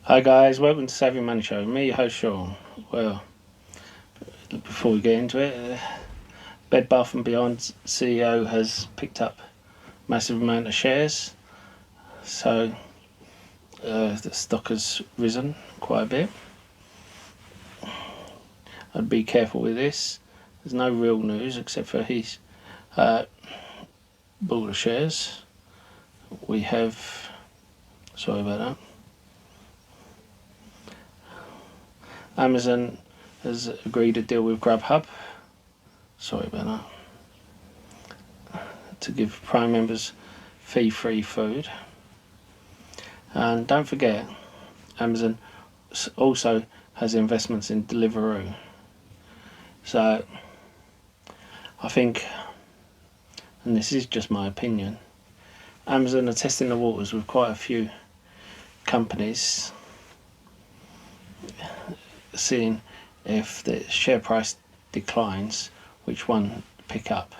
Hi guys, welcome to Savvy Money Show. Me, your host Sean. Well, before we get into it, Bed Bath & Beyond CEO has picked up a massive amount of shares, so the stock has risen quite a bit. I'd be careful with this. There's no real news except for he's bought the shares. We have, sorry about that. Amazon has agreed a deal with Grubhub, sorry about that, to give Prime members fee-free food. And don't forget, Amazon also has investments in Deliveroo. So I think, and this is just my opinion, Amazon are testing the waters with quite a few companies, seeing if the share price declines, which one pick up.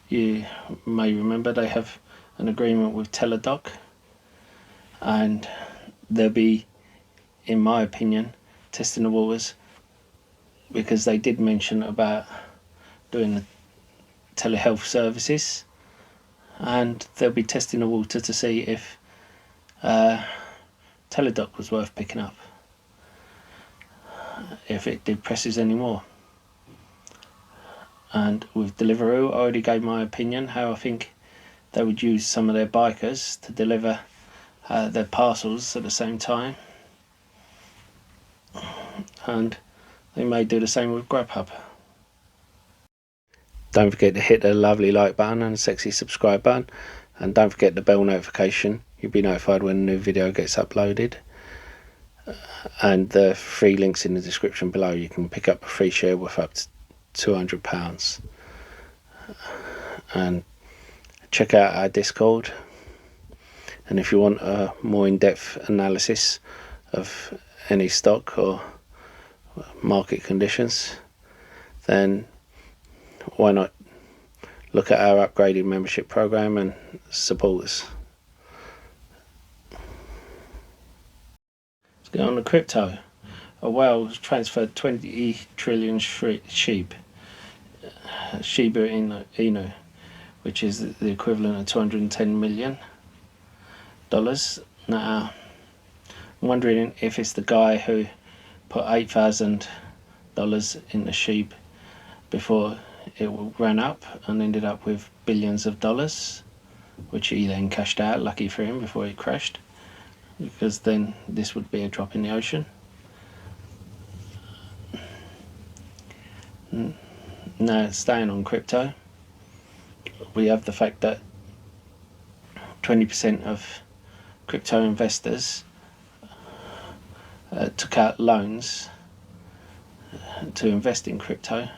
You may remember they have an agreement with Teladoc, and they'll be, in my opinion, testing the waters, because they did mention about doing the telehealth services, and they'll be testing the water to see if Teladoc was worth picking up, if it depresses anymore. And with Deliveroo, I already gave my opinion how I think they would use some of their bikers to deliver their parcels at the same time, and they may do the same with Grubhub. Don't forget to hit the lovely like button and the sexy subscribe button, and don't forget the bell notification. You'll be notified when a new video gets uploaded. And the free links in the description below. You can pick up a free share worth up to £200. And check out our Discord. And if you want a more in-depth analysis of any stock or market conditions, then why not look at our upgraded membership program and support us. Let's get on to crypto. A whale has transferred 20 trillion Shiba Inu, which is the equivalent of $210 million. Now, I'm wondering if it's the guy who put $8,000 in the sheep before it ran up and ended up with billions of dollars, which he then cashed out, lucky for him, before it crashed, because then this would be a drop in the ocean. Now, staying on crypto, we have the fact that 20% of crypto investors took out loans to invest in crypto,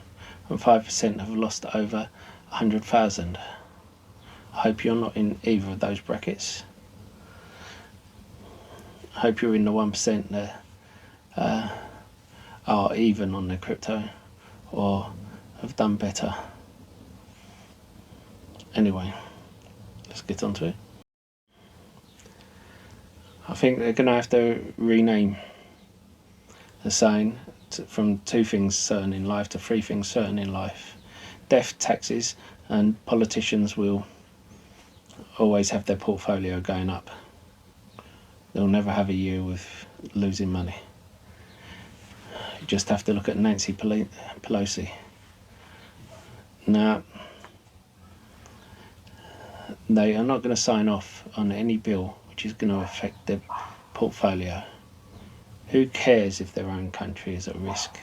and 5% have lost over 100,000. I hope you're not in either of those brackets. I hope you're in the 1% that are even on their crypto or have done better. Anyway, let's get on to it. I think they're going to have to rename the saying from 2 things certain in life to 3 things certain in life. Death, taxes, and politicians will always have their portfolio going up. They'll never have a year with losing money. You just have to look at Nancy Pelosi. Now, they are not going to sign off on any bill which is going to affect their portfolio. Who cares if their own country is at risk,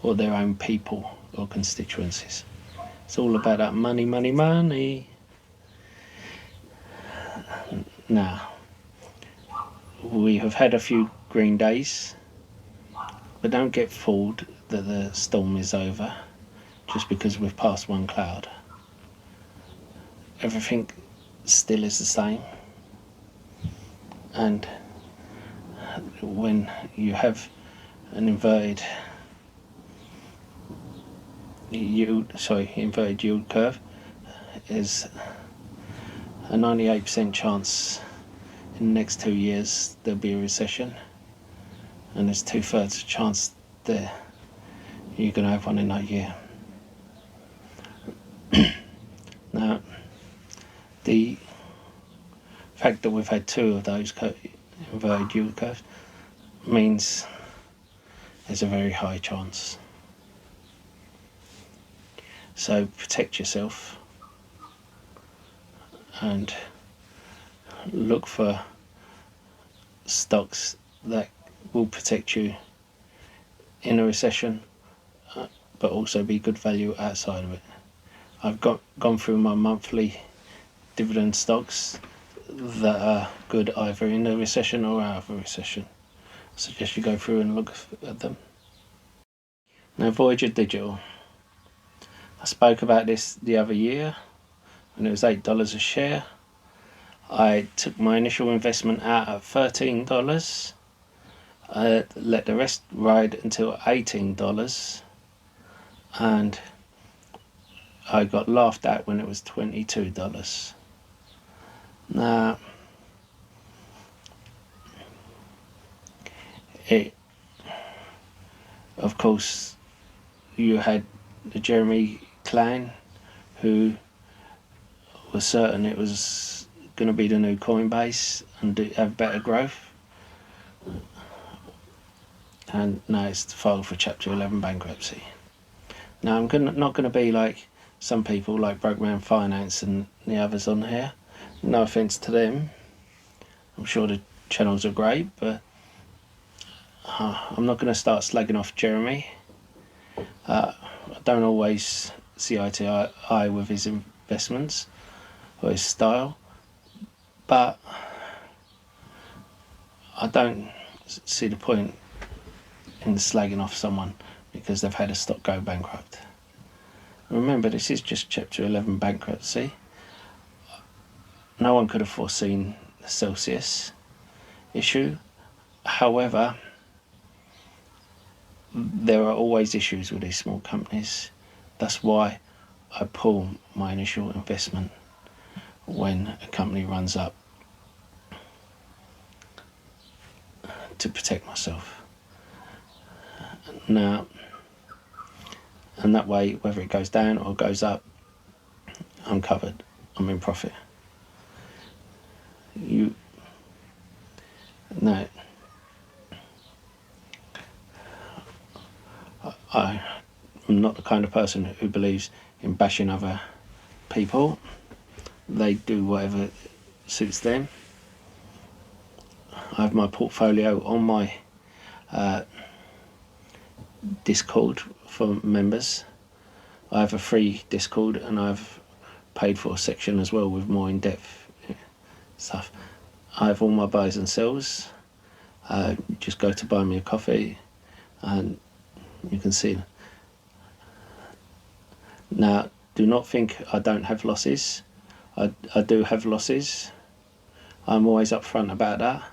or their own people or constituencies? It's all about that money, money, money. Now, we have had a few green days, but don't get fooled that the storm is over just because we've passed one cloud. Everything still is the same, and when you have an inverted yield curve, is a 98% chance in the next 2 years there'll be a recession, and there's 2/3 chance there you're going to have one in that year. Now, the fact that we've had 2 of those inverted yield curves means there's a very high chance. So protect yourself and look for stocks that will protect you in a recession, but also be good value outside of it. I've gone through my monthly dividend stocks that are good either in a recession or out of a recession. I suggest you go through and look at them. Now, Voyager Digital. I spoke about this the other year when it was $8 a share. I took my initial investment out at $13. I let the rest ride until $18, and I got laughed at when it was $22. Now, of course, you had the Jeremy clan who was certain it was going to be the new Coinbase and have better growth, and now it's filed for Chapter 11 bankruptcy. Now, I'm not going to be like some people like Broke Man Finance and the others on here. No offence to them, I'm sure the channels are great, but I'm not going to start slagging off Jeremy. I don't always see eye to eye with his investments or his style, but I don't see the point in slagging off someone because they've had a stock go bankrupt. Remember, this is just Chapter 11 bankruptcy. No one could have foreseen the Celsius issue. However, there are always issues with these small companies. That's why I pull my initial investment when a company runs up, to protect myself. Now, and that way, whether it goes down or goes up, I'm covered. I'm in profit. No, I'm not the kind of person who believes in bashing other people. They do whatever suits them. I have my portfolio on my Discord for members. I have a free Discord, and I've paid for a section as well with more in-depth stuff. I have all my buys and sells. Just go to buy me a coffee and you can see. Now, do not think I don't have losses. I do have losses. I'm always upfront about that.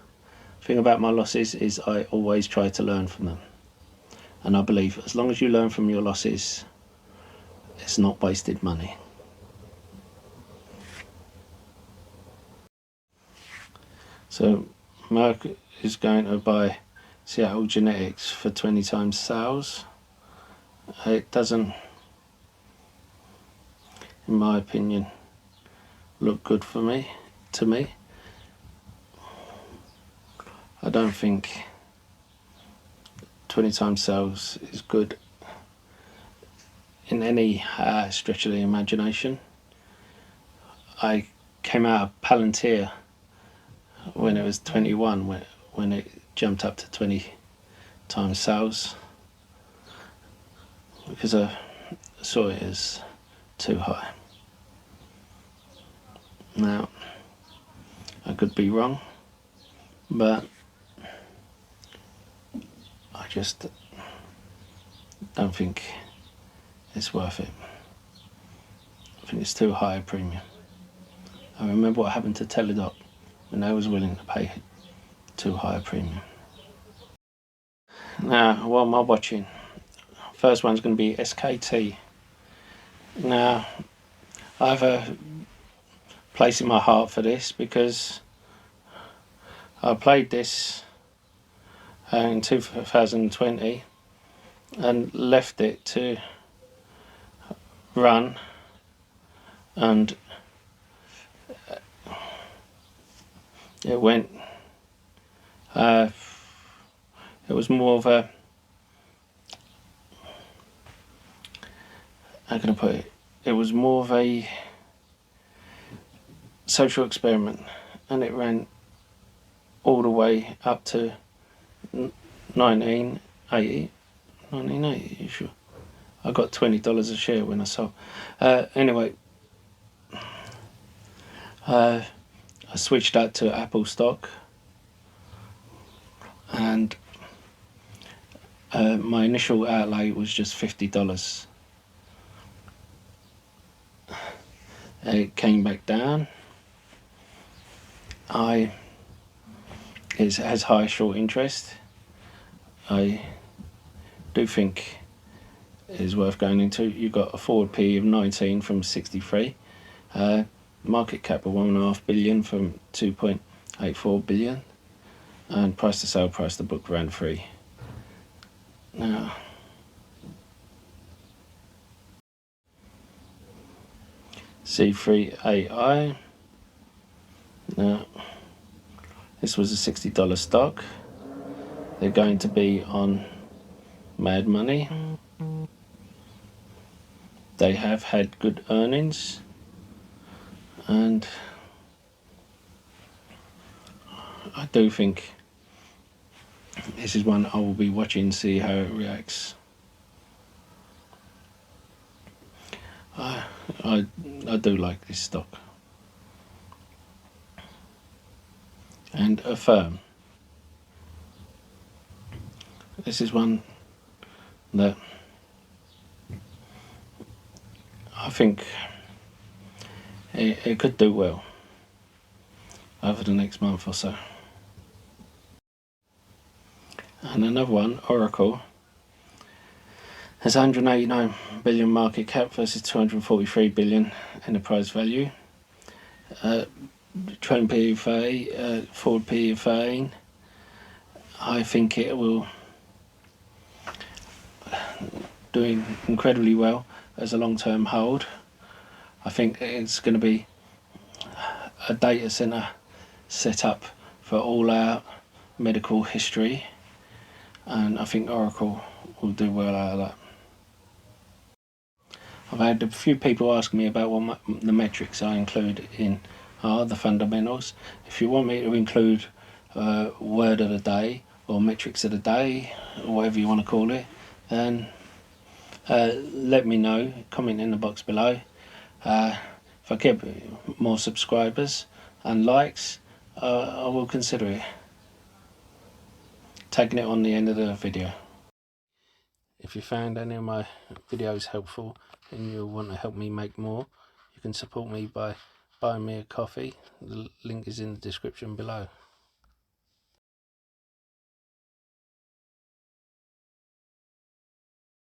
The thing about my losses is I always try to learn from them. And I believe as long as you learn from your losses, it's not wasted money. So Mark is going to buy Seattle Genetics for 20 times sales. It doesn't, in my opinion, look good to me. I don't think 20 times sales is good in any stretch of the imagination. I came out of Palantir when it was 21, when it jumped up to 20 times sales, because I saw it as too high. Now, I could be wrong, but I just don't think it's worth it. I think it's too high a premium. I remember what happened to Teladoc when I was willing to pay too high a premium. Now, what am I watching? First one's going to be SKT. Now, I have a place in my heart for this, because I played this in 2020 and left it to run, and it went, it was more of a, how can I put it, it was more of a social experiment, and it ran all the way up to 1980, you sure? I got $20 a share when I sold. Anyway, I switched that to Apple stock, and my initial outlay was just $50. It came back down. It has high short interest. I do think it is worth going into. You've got a forward P of 19 from 63, market cap of 1.5 billion from 2.84 billion, and price to sale, price to book around 3. Now, C3AI. Now, this was a $60 stock. They're going to be on Mad Money. They have had good earnings, and I do think this is one I will be watching, see how it reacts. I do like this stock. And Affirm. This is one that I think it could do well over the next month or so. And another one, Oracle, has 189 billion market cap versus 243 billion enterprise value. Trailing P of 8, forward P of 8. I think it will do incredibly well as a long-term hold. I think it's going to be a data center set up for all our medical history, and I think Oracle will do well out of that. I've had a few people ask me about what the metrics I include in are the fundamentals. If you want me to include word of the day or metrics of the day, or whatever you want to call it, then let me know, comment in the box below. If I get more subscribers and likes, I will consider it, tagging it on the end of the video. If you found any of my videos helpful and you want to help me make more, you can support me by buying me a coffee. The link is in the description below.